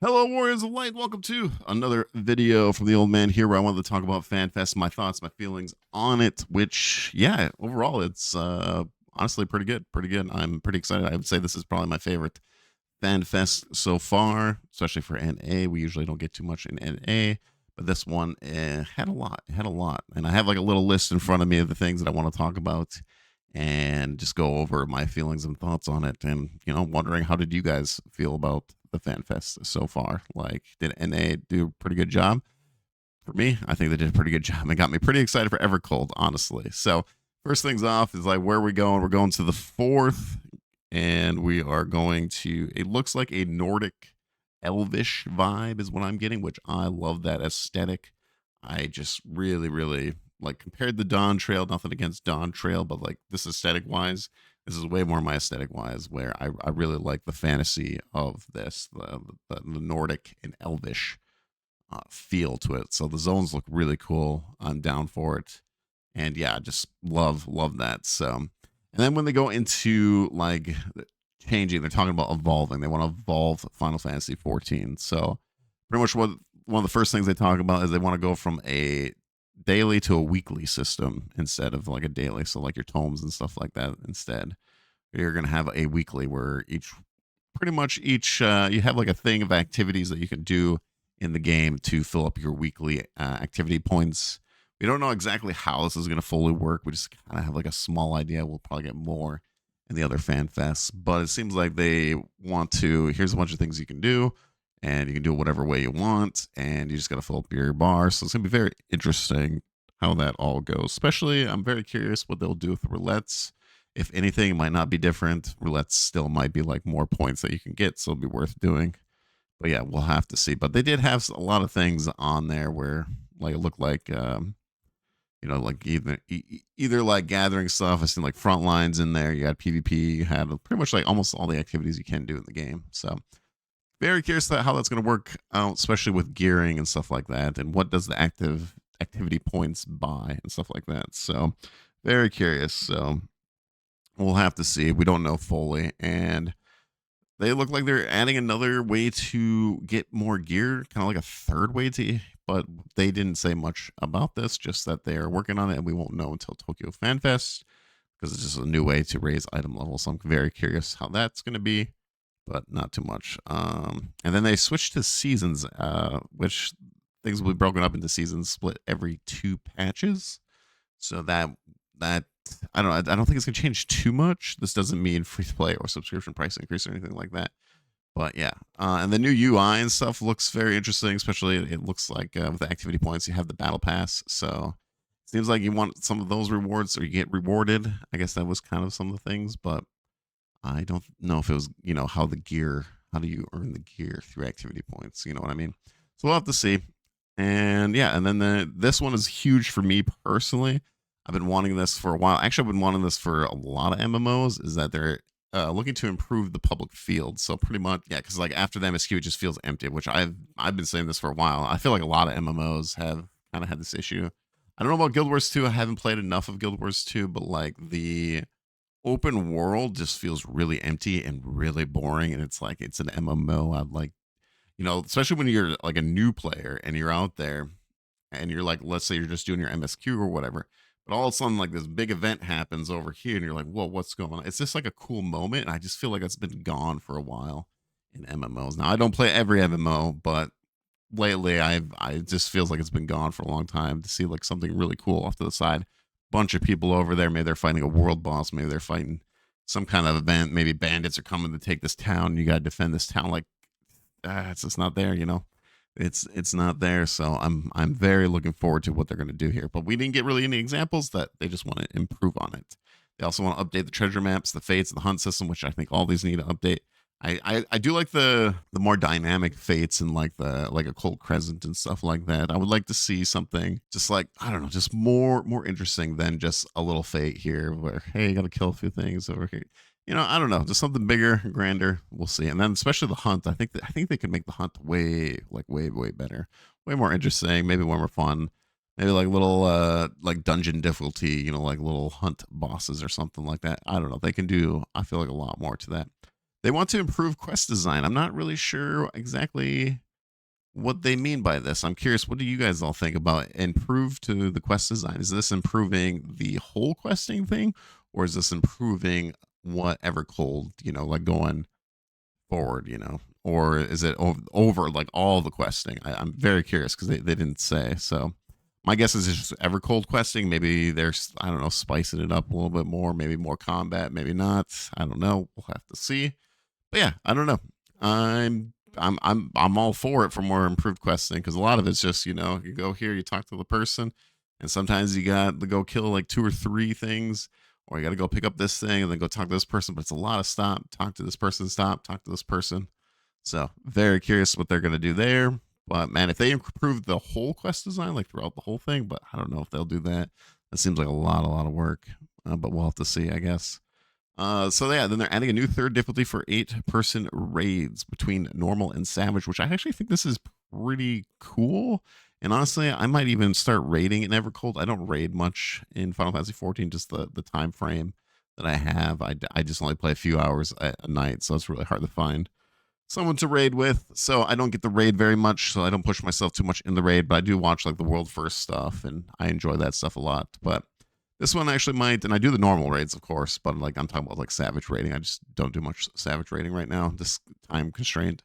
Hello, Warriors of Light. Welcome to another video from the old man here where I wanted to talk about FanFest, my thoughts, my feelings on it, which, yeah, overall, it's honestly pretty good. Pretty good. I'm pretty excited. I would say this is probably my favorite FanFest so far, especially for NA. We usually don't get too much in NA, but this one had a lot. It had a lot. And I have like a little list in front of me of the things that I want to talk about and just go over my feelings and thoughts on it. And, wondering how did you guys feel about the FanFest so far? Like, did NA do a pretty good job? For me, I think they did a pretty good job. It got me pretty excited for Evercold, honestly. So, first things off is like, where are we going? We're going to the fourth, and we are going to, it looks like a Nordic elvish vibe is what I'm getting, which I love that aesthetic. I just really, really like compared to Dawn Trail, nothing against Dawn Trail, but like this aesthetic wise, this is way more my aesthetic wise, where I really like the fantasy of this, the Nordic and elvish feel to it. So the zones look really cool. I'm down for it. And yeah, just love that. So, and then when they go into like changing, they're talking about evolving. They want to evolve Final Fantasy 14. So pretty much one of the first things they talk about is they want to go from a daily to a weekly system instead of like a daily. So like your tomes and stuff like that instead. You're gonna have a weekly where pretty much each you have like a thing of activities that you can do in the game to fill up your weekly activity points. We don't know exactly how this is going to fully work. We just kind of have like a small idea. We'll probably get more in the other fan fests, but it seems like they want to. Here's a bunch of things you can do, and you can do it whatever way you want, and you just got to fill up your bar. So it's going to be very interesting how that all goes. Especially, I'm very curious what they'll do with the roulettes. If anything, it might not be different. Roulettes still might be like more points that you can get, so it'll be worth doing. But yeah, we'll have to see. But they did have a lot of things on there where like it looked like like either like gathering stuff. I seen like front lines in there. You had PvP. You had pretty much like almost all the activities you can do in the game. So very curious how that's going to work out, especially with gearing and stuff like that. And what does the activity points buy and stuff like that. So very curious. So we'll have to see. We don't know fully. And they look like they're adding another way to get more gear, kind of like a third way to, but they didn't say much about this, just that they are working on it, and we won't know until Tokyo Fan Fest because it's just a new way to raise item level. So I'm very curious how that's going to be, but not too much. And then they switched to seasons, which things will be broken up into seasons, split every 2 patches. So that I don't think it's gonna change too much. This doesn't mean free to play or subscription price increase or anything like that. But yeah, and the new UI and stuff looks very interesting. Especially it looks like with the activity points, you have the battle pass. So it seems like you want some of those rewards, or you get rewarded. I guess that was kind of some of the things, but I don't know if it was how do you earn the gear through activity points? You know what I mean? So we'll have to see. And yeah, and then this one is huge for me personally. I've been wanting this for a while. Actually, I've been wanting this for a lot of MMOs. Is that they're looking to improve the public field. So pretty much, yeah, because like after the MSQ, it just feels empty. Which I've been saying this for a while. I feel like a lot of MMOs have kind of had this issue. I don't know about Guild Wars 2. I haven't played enough of Guild Wars 2, but like the open world just feels really empty and really boring. And it's like it's an MMO. I'd like, especially when you're like a new player and you're out there and you're like, let's say you're just doing your MSQ or whatever. But all of a sudden, like this big event happens over here, and you're like, "Whoa, what's going on?" It's just like a cool moment, and I just feel like it's been gone for a while in MMOs. Now, I don't play every MMO, but lately, I just feels like it's been gone for a long time. To see like something really cool off to the side, bunch of people over there. Maybe they're fighting a world boss. Maybe they're fighting some kind of event. Maybe bandits are coming to take this town. And you got to defend this town. Like, it's just not there, it's not there. So I'm very looking forward to what they're going to do here. But we didn't get really any examples. That they just want to improve on it. They also want to update the treasure maps, the fates, the hunt system, which I think all these need to update. I do like the more dynamic fates and like a cold crescent and stuff like that. I would like to see something just like, I don't know, just more interesting than just a little fate here where, hey, you got to kill a few things over here. I don't know, just something bigger, grander. We'll see. And then especially the hunt, I think they could make the hunt way better, way more interesting, maybe way more fun. Maybe like little like dungeon difficulty, like little hunt bosses or something like that. I don't know. They can do, I feel like, a lot more to that. They want to improve quest design. I'm not really sure exactly what they mean by this. I'm curious, what do you guys all think about improve to the quest design? Is this improving the whole questing thing, or is this improving whatever cold, like going forward, or is it over like all the questing? I'm very curious because they didn't say. So my guess is it's just ever cold questing. Maybe they're, I don't know, spicing it up a little bit more, maybe more combat, maybe not. I don't know. We'll have to see. But yeah, I don't know. I'm all for it for more improved questing because a lot of it's just, you go here, you talk to the person, and sometimes you got to go kill like 2 or 3 things, or you got to go pick up this thing and then go talk to this person. But it's a lot of talk to this person, talk to this person. So very curious what they're gonna do there. But man, if they improve the whole quest design, like throughout the whole thing, but I don't know if they'll do that. That seems like a lot of work. But we'll have to see, I guess. So yeah, then they're adding a new third difficulty for 8-person raids between normal and savage, which I actually think this is pretty cool. And honestly, I might even start raiding in Evercold. I don't raid much in Final Fantasy 14, just the time frame that I have. I just only play a few hours a night, so it's really hard to find someone to raid with. So I don't get the raid very much, so I don't push myself too much in the raid, but I do watch like the world first stuff, and I enjoy that stuff a lot. But this one actually might, and I do the normal raids, of course, but like I'm talking about like savage raiding. I just don't do much savage raiding right now, just time constrained.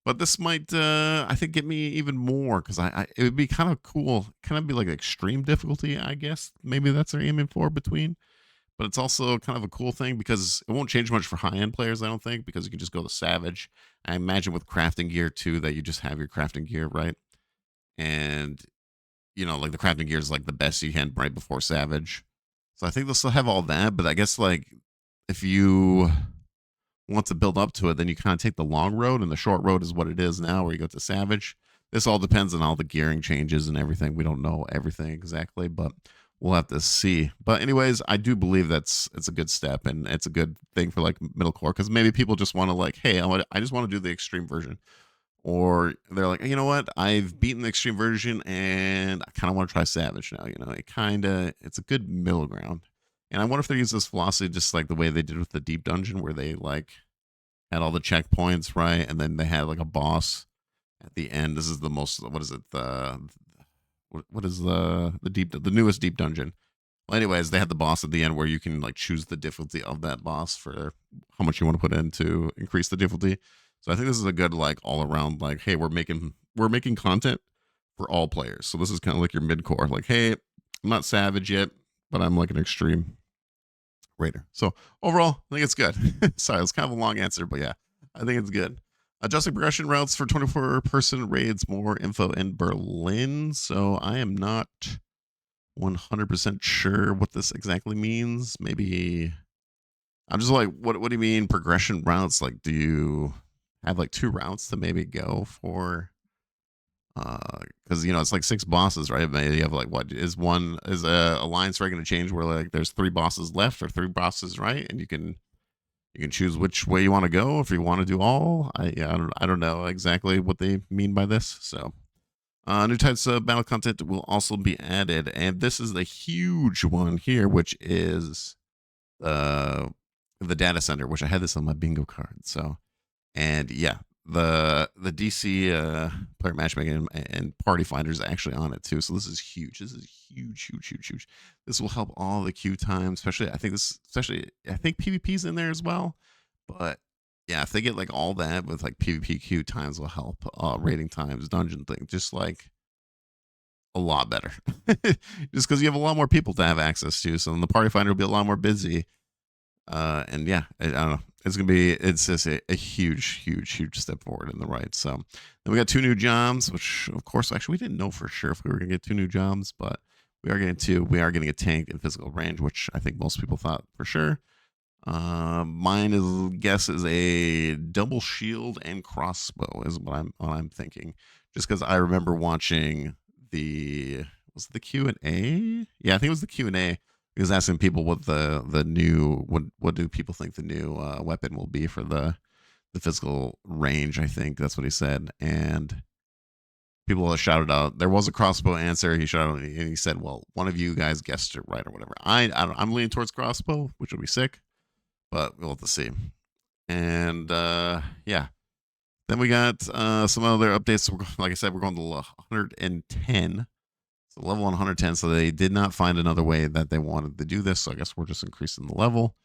But this might, I think, get me even more because it would be kind of cool, kind of be like extreme difficulty, I guess. Maybe that's what they're aiming for between. But it's also kind of a cool thing because it won't change much for high end players, I don't think, because you can just go to savage. I imagine with crafting gear too that you just have your crafting gear, right? And like the crafting gear is like the best you can right before savage. So I think they'll still have all that, but I guess like if you want to build up to it, then you kind of take the long road, and the short road is what it is now, where you go to savage. This all depends on all the gearing changes and everything. We don't know everything exactly, but we'll have to see. But anyways, I do believe it's a good step, and it's a good thing for like middle core, because maybe people just want to like, hey, I just want to do the extreme version, or they're like, you know what, I've beaten the extreme version and I kind of want to try savage now. It's a good middle ground. And I wonder if they use this philosophy just like the way they did with the deep dungeon, where they like had all the checkpoints, right? And then they had like a boss at the end. This is the most, what is it? What is the newest deep dungeon? Well, anyways, they had the boss at the end where you can like choose the difficulty of that boss for how much you want to put in to increase the difficulty. So I think this is a good like all around like, hey, we're making content for all players. So this is kind of like your mid core. Like, hey, I'm not savage yet, but I'm like an extreme raider. So overall, I think it's good. Sorry, it's kind of a long answer, but yeah, I think it's good. Adjusting progression routes for 24-person raids. More info in Berlin. So I am not 100% sure what this exactly means. Maybe I'm just like, what do you mean progression routes? Like, do you have like 2 routes to maybe go for? Because it's like 6 bosses, right? Maybe you have like, what is a alliance right going to change where like there's 3 bosses left or 3 bosses right, and you can choose which way you want to go if you want to do all. I don't know exactly what they mean by this. So new types of battle content will also be added, and this is the huge one here, which is the data center, which I had this on my bingo card. So, and yeah, the DC player matchmaking and party finder is actually on it too. So this is huge. This is huge. This will help all the queue times, especially I think PvP's in there as well. But yeah, if they get like all that with like PvP queue times will help rating times, dungeon thing, just like a lot better. Just because you have a lot more people to have access to. So then the party finder will be a lot more busy. And yeah, I don't know. It's just a huge step forward in the right. So then we got 2 new jobs, which of course, actually we didn't know for sure if we were going to get 2 new jobs, but we are getting 2. We are getting a tank in physical range, which I think most people thought for sure. Mine guess is a double shield and crossbow is what I'm thinking. Just because I remember watching was it the Q&A? Yeah, I think it was the Q&A. He was asking people what the new what do people think the new weapon will be for the physical range. I think that's what he said, and people shouted out there was a crossbow answer. He shouted out and he said, "Well, one of you guys guessed it right or whatever." I'm leaning towards crossbow, which would be sick, but we'll have to see. And yeah, then we got some other updates. Like I said, we're going to 110. So level 110. So they did not find another way that they wanted to do this. So I guess we're just increasing the level,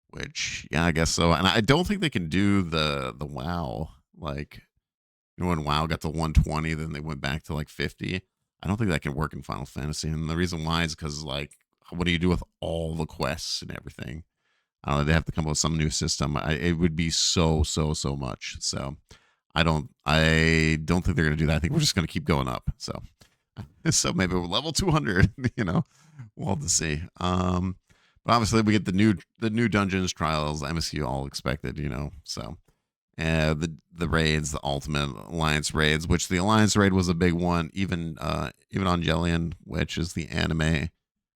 which yeah, I guess so. And I don't think they can do the WoW, like, when WoW got to 120, then they went back to like 50. I don't think that can work in Final Fantasy. And the reason why is because, like, what do you do with all the quests and everything? I don't know. They have to come up with some new system. It would be so much. So I don't think they're gonna do that. I think we're just gonna keep going up. So so maybe we're level 200. We'll have to see. But obviously we get the new dungeons, trials, MSU, all expected. So the raids, the ultimate alliance raids, which the alliance raid was a big one, even on Jellian, which is the anime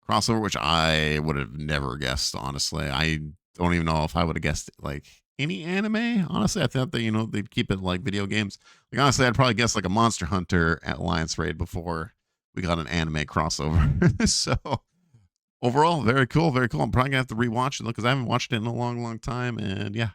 crossover, which I would have never guessed. Honestly, I don't even know if I would have guessed like any anime. Honestly, I thought that they'd keep it like video games. Like, honestly, I'd probably guess like a Monster Hunter at alliance raid before we got an anime crossover. So overall, very cool, very cool. I'm probably gonna have to rewatch it because I haven't watched it in a long time, and yeah,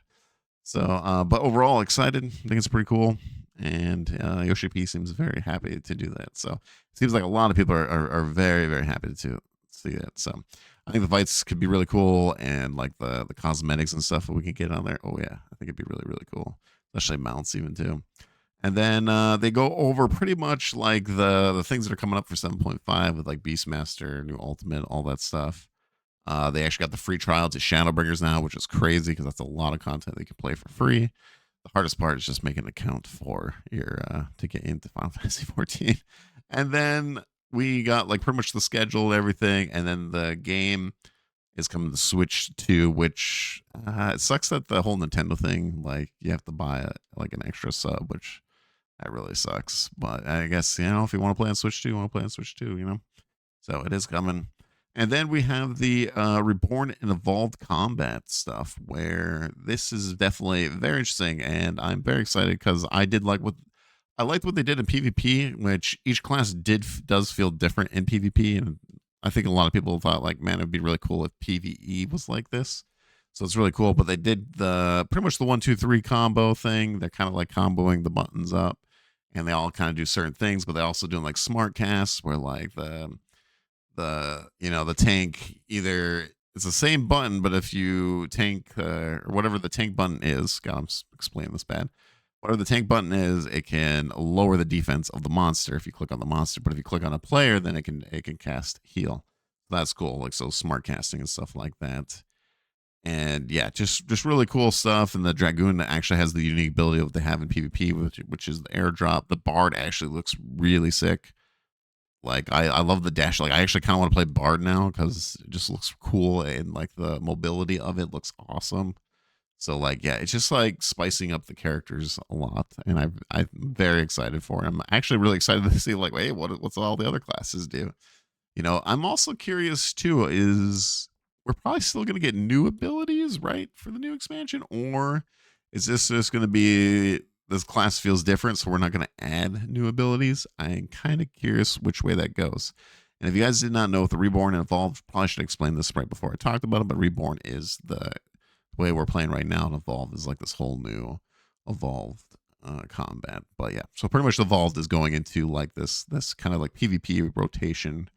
so, but overall, excited. I think it's pretty cool. And Yoshi P seems very happy to do that. So, it seems like a lot of people are very happy to see that. So, I think the fights could be really cool. And like the cosmetics and stuff that we can get on there. Oh, yeah. I think it'd be really cool. Especially mounts, even too. And then they go over pretty much like the things that are coming up for 7.5 with like Beastmaster, new Ultimate, all that stuff. They actually got the free trial to Shadowbringers now, which is crazy because that's a lot of content they can play for free. The hardest part is just making an account for your to get into Final Fantasy 14. And then we got like pretty much the schedule and everything, and then the game is coming to Switch 2, which it sucks that the whole Nintendo thing, like you have to buy like an extra sub, which that really sucks. But I guess if you want to play on Switch 2, you want to play on Switch 2. So it is coming. And then we have the Reborn and Evolved combat stuff, where this is definitely very interesting, and I'm very excited because I liked what they did in PvP, which each class does feel different in PvP, and I think a lot of people thought like, man, it'd be really cool if PvE was like this. So it's really cool. But they did the pretty much the 1 2 3 combo thing. They're kind of like comboing the buttons up, and they all kind of do certain things, but they also doing like smart casts where like the tank, either it's the same button, but if you tank or whatever the tank button is, God, I'm explaining this bad. Whatever the tank button is, it can lower the defense of the monster if you click on the monster. But if you click on a player, then it can cast heal. That's cool, like so smart casting and stuff like that. And yeah, just really cool stuff. And the Dragoon actually has the unique ability of what they have in PvP, which is the airdrop. The Bard actually looks really sick. Like I love the dash. Like I actually kind of want to play Bard now because it just looks cool, and like the mobility of it looks awesome. So like yeah, it's just like spicing up the characters a lot, and I'm very excited for it. I'm actually really excited to see like, wait, what's all the other classes do? I'm also curious too. Is we're probably still going to get new abilities, right, for the new expansion, or is this just going to be this class feels different, so we're not going to add new abilities? I'm kind of curious which way that goes. And if you guys did not know, with the Reborn and Evolved, probably should explain this right before I talked about it. But Reborn is the way we're playing right now, and Evolved is like this whole new Evolved combat. But yeah, so pretty much Evolved is going into like this kind of like PvP rotation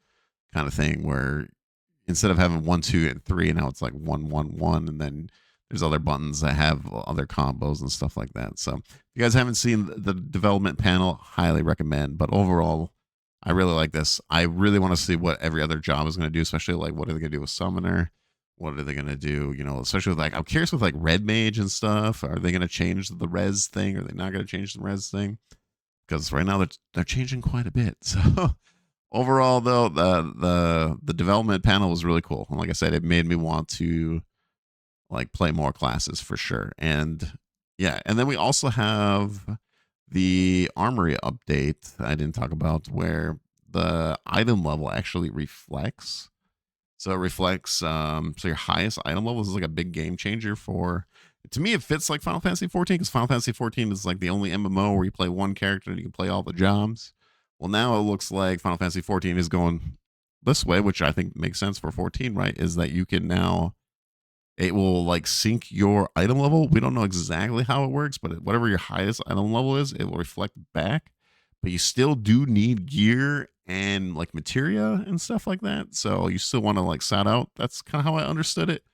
kind of thing where instead of having 1 2 and 3, now it's like 1 1 1, and then there's other buttons that have other combos and stuff like that. So if you guys haven't seen the development panel, highly recommend. But overall, I really like this. I really want to see what every other job is going to do, especially like what are they going to do with Summoner? What are they going to do? Especially with like, I'm curious with like Red Mage and stuff. Are they going to change the res thing? Are they not going to change the res thing? Because right now they're changing quite a bit. So overall, though, the development panel was really cool. And like I said, it made me want to like play more classes for sure. And yeah, and then we also have the armory update I didn't talk about, where the item level actually reflects. So it reflects so your highest item level is like a big game changer for, to me it fits like Final Fantasy 14, because Final Fantasy 14 is like the only MMO where you play one character and you can play all the jobs. Well, now it looks like Final Fantasy 14 is going this way, which I think makes sense for 14, right? Is that you can now it will like sync your item level. We don't know exactly how it works, but whatever your highest item level is, it will reflect back. But you still do need gear and like materia and stuff like that. So you still want to like side out. That's kind of how I understood it.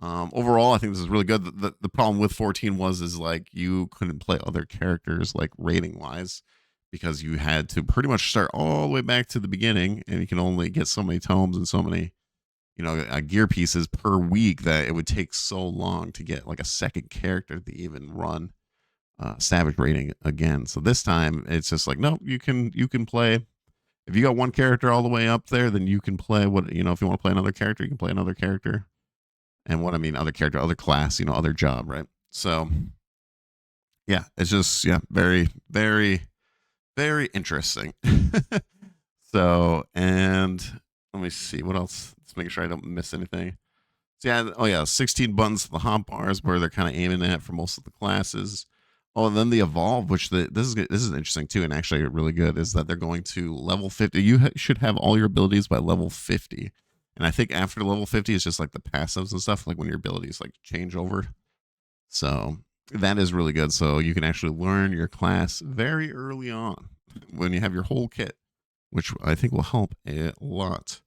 Overall, I think this is really good. The problem with 14 was is like you couldn't play other characters like rating wise because you had to pretty much start all the way back to the beginning, and you can only get so many tomes and so many gear pieces per week that it would take so long to get like a second character to even run Savage rating again. So this time it's just like no, you can play. If you got one character all the way up there, then you can play what if you want to play another character, you can play another character. And what I mean, other character, other class, other job, right? So yeah, it's just very, very, very interesting. So, and let me see what else. Let's make sure I don't miss anything. So yeah, oh yeah, 16 buttons to the hot bars where they're kind of aiming at for most of the classes. Oh, and then the evolve, which this is interesting too, and actually really good, is that they're going to level 50. You should have all your abilities by level 50. And I think after level 50 is just like the passives and stuff, like when your abilities like change over. So that is really good. So you can actually learn your class very early on when you have your whole kit, which I think will help a lot.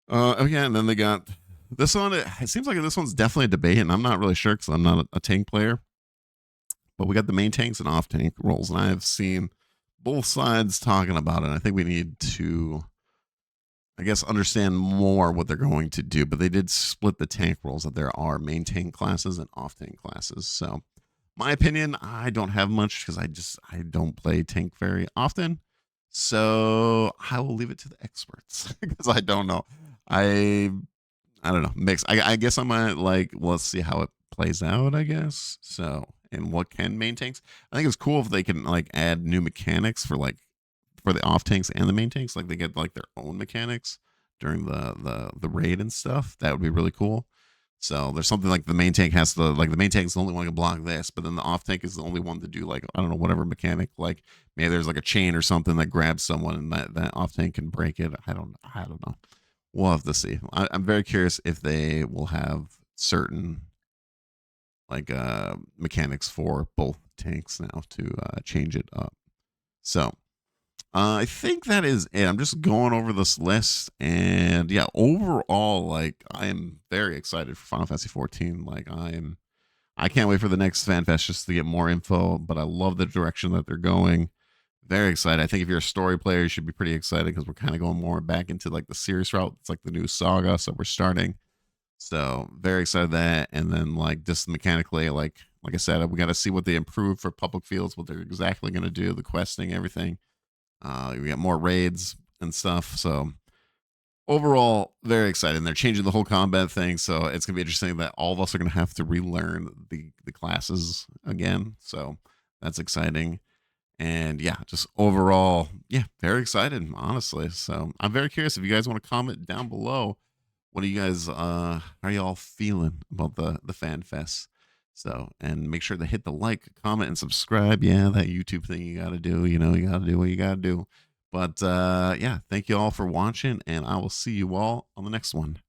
Oh yeah, and then they got this one. It seems like this one's definitely a debate, and I'm not really sure because I'm not a tank player. But we got the main tanks and off tank roles, and I have seen both sides talking about it. I think we need to, I guess, understand more what they're going to do. But they did split the tank roles that there are main tank classes and off tank classes. So, my opinion, I don't have much because I don't play tank very often. So I will leave it to the experts because I don't know. I don't know. Mix. I guess I might like. Let's see how it plays out. I guess so. And what can main tanks? I think it's cool if they can like add new mechanics for the off tanks and the main tanks. Like they get like their own mechanics during the raid and stuff. That would be really cool. So there's something like the main tank has to like the main tank is the only one to block this, but then the off tank is the only one to do like I don't know whatever mechanic. Like maybe there's like a chain or something that grabs someone and that off tank can break it. I don't know. We'll have to see. I'm very curious if they will have certain like mechanics for both tanks now to change it up. So I think that is it. I'm just going over this list, and yeah, overall, like I am very excited for Final Fantasy 14. Like I can't wait for the next FanFest just to get more info. But I love the direction that they're going. Very excited. I think if you're a story player, you should be pretty excited because we're kind of going more back into like the serious route. It's like the new saga, so we're starting. So very excited that, and then like just mechanically, like I said, we got to see what they improve for public fields, what they're exactly going to do, the questing, everything. We got more raids and stuff. So overall, very excited. And they're changing the whole combat thing, so it's gonna be interesting that all of us are gonna have to relearn the classes again. So that's exciting. And yeah, just overall, yeah, very excited, honestly. So I'm very curious if you guys want to comment down below. What are you guys how are y'all feeling about the fan fest? So and make sure to hit the like, comment, and subscribe. Yeah, that YouTube thing you gotta do, you gotta do what you gotta do. But yeah, thank you all for watching, and I will see you all on the next one.